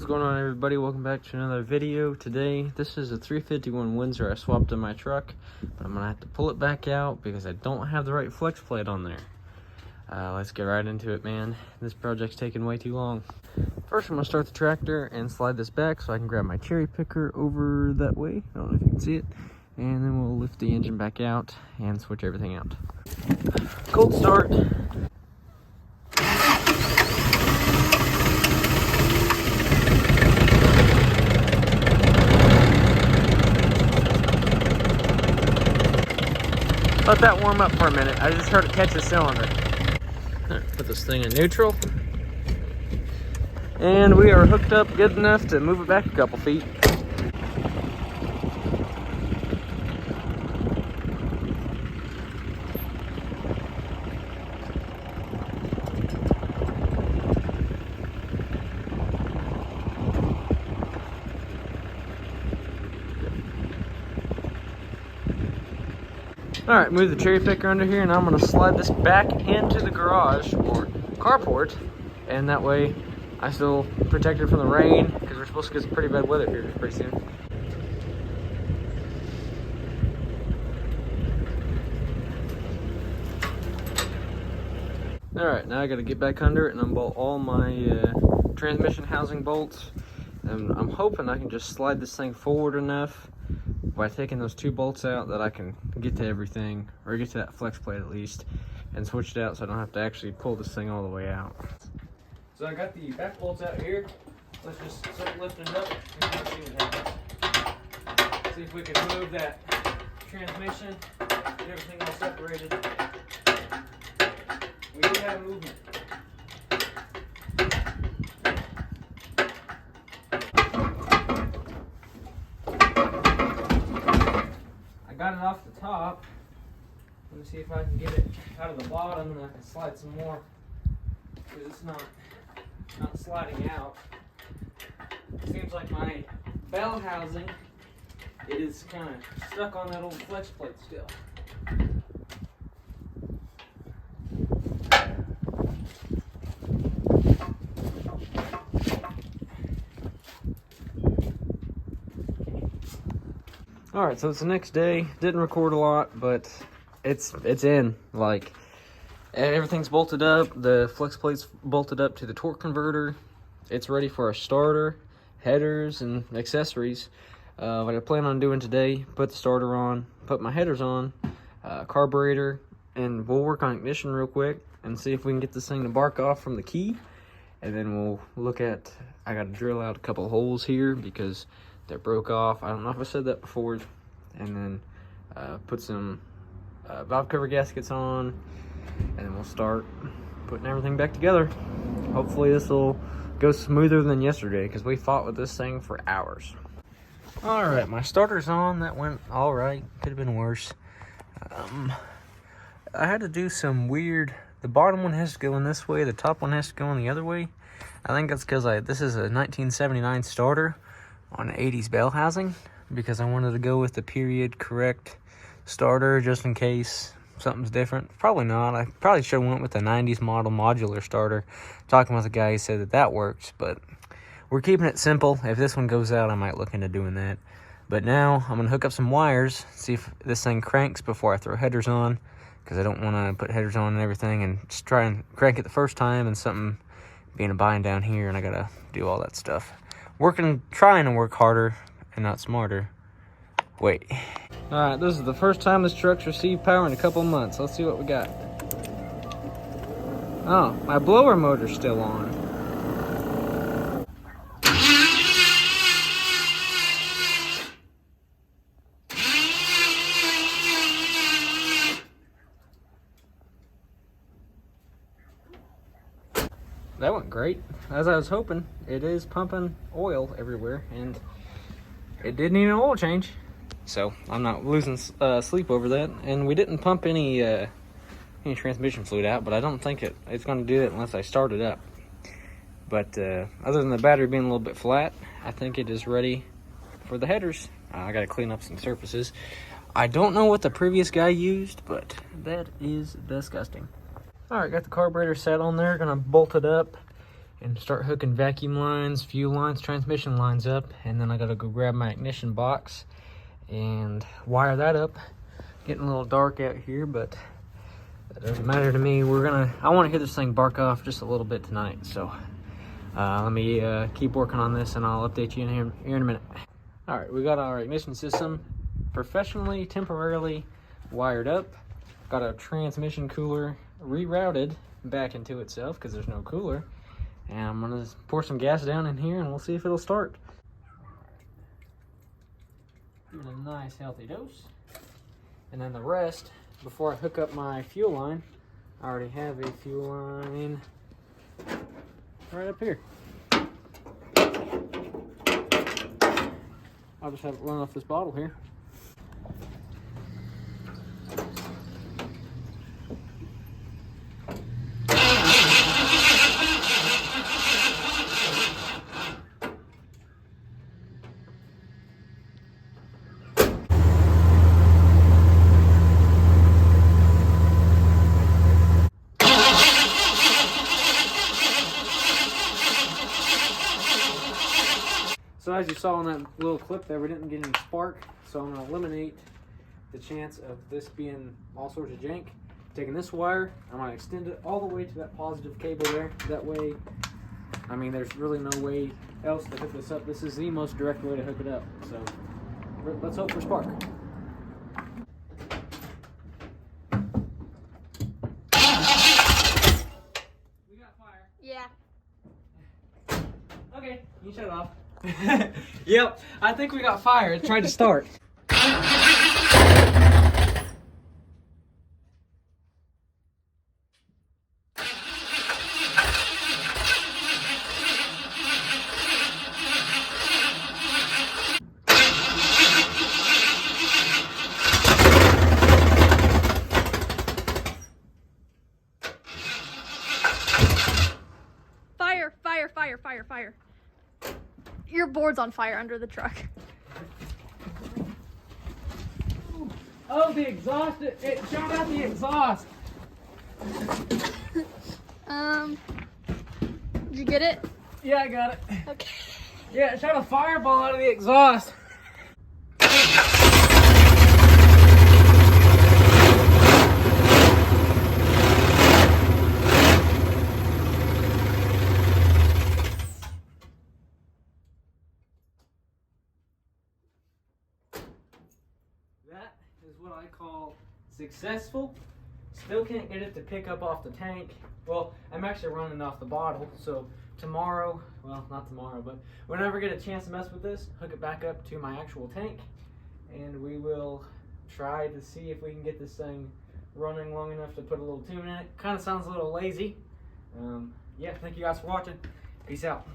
What's going on, everybody? Welcome back to another video. Today, this is a 351 Windsor I swapped in my truck, but I'm gonna have to pull it back out because I don't have the right flex plate on there. Let's get right into it, man. This project's taking way too long. First, I'm gonna start the tractor and slide this back so I can grab my cherry picker over that way. I don't know if you can see it. And then we'll lift the engine back out and switch everything out. Cold start. Let that warm up for a minute. I just heard it catch the cylinder. Right, put this thing in neutral. And we are hooked up good enough to move it back a couple feet. All right, move the cherry picker under here, and I'm gonna slide this back into the garage or carport, and that way I still protect it from the rain because we're supposed to get some pretty bad weather here pretty soon. All right, now I gotta get back under it and unbolt all my transmission housing bolts. And I'm hoping I can just slide this thing forward enough by taking those two bolts out that I can get to everything, or get to that flex plate at least, and switch it out so I don't have to actually pull this thing all the way out. So I got the back bolts out here. Let's just start lifting it up and see what happens. See if we can move that transmission, get everything all separated. We do have movement. Got it off the top. Let me see if I can get it out of the bottom, and I can slide some more because it's not sliding out. It seems like my bell housing is kind of stuck on that old flex plate still. All right, so it's the next day. Didn't record a lot, but it's in. Like, everything's bolted up. The flex plate's bolted up to the torque converter. It's ready for a starter, headers, and accessories. What I plan on doing today: put the starter on, put my headers on, carburetor, and we'll work on ignition real quick and see if we can get this thing to bark off from the key. And then we'll look at. I got to drill out a couple of holes here because that broke off. I don't know if I said that before. And then put some valve cover gaskets on, and then we'll start putting everything back together. Hopefully this will go smoother than yesterday because we fought with this thing for hours. All right, my starter's on. That went all right. Could have been worse. I had to do some weird. The bottom one has to go in this way. The top one has to go in the other way. I think that's because this is a 1979 starter on 80s bell housing, because I wanted to go with the period correct starter just in case something's different. Probably not. I probably should have went with the 90s model modular starter. Talking with a guy, he said that works, but we're keeping it simple. If this one goes out, I might look into doing that. But now I'm gonna hook up some wires, see if this thing cranks before I throw headers on, because I don't want to put headers on and everything and just try and crank it the first time and something being a bind down here, and I gotta do all that stuff. Trying to work harder and not smarter. Wait. All right, this is the first time this truck's received power in a couple months. Let's see what we got. Oh, my blower motor's still on. That went great. As I was hoping, it is pumping oil everywhere, and it did need an oil change. So I'm not losing sleep over that. And we didn't pump any transmission fluid out, but I don't think it's going to do it unless I start it up. But other than the battery being a little bit flat, I think it is ready for the headers. I got to clean up some surfaces. I don't know what the previous guy used, but that is disgusting. All right, got the carburetor set on there. Gonna bolt it up and start hooking vacuum lines, fuel lines, transmission lines up. And then I gotta go grab my ignition box and wire that up. Getting a little dark out here, but that doesn't matter to me. I want to hear this thing bark off just a little bit tonight. So let me keep working on this and I'll update you here in a minute. All right, we got our ignition system professionally, temporarily wired up. Got a transmission cooler rerouted back into itself because there's no cooler. And I'm gonna pour some gas down in here and we'll see if it'll start. Give it a nice healthy dose. And then the rest, before I hook up my fuel line, I already have a fuel line right up here. I'll just have it run off this bottle here. So as you saw in that little clip there, we didn't get any spark, so I'm going to eliminate the chance of this being all sorts of jank. Taking this wire, I'm going to extend it all the way to that positive cable there. That way, I mean, there's really no way else to hook this up. This is the most direct way to hook it up. So let's hope for spark. We got fire. Yeah. Okay, you shut it off. Yep, I think we got fire. It tried to start. Fire, fire, fire, fire, fire. Your board's on fire under the truck. Oh, the exhaust, it shot out the exhaust. Did you get it? Yeah, I got it. Okay. Yeah, it shot a fireball out of the exhaust. That is what I call successful. Still can't get it to pick up off the tank. Well, I'm actually running off the bottle, so tomorrow, well, not tomorrow, but whenever I get a chance to mess with this, hook it back up to my actual tank, and we will try to see if we can get this thing running long enough to put a little tune in it. Kind of sounds a little lazy. Yeah, thank you guys for watching. Peace out.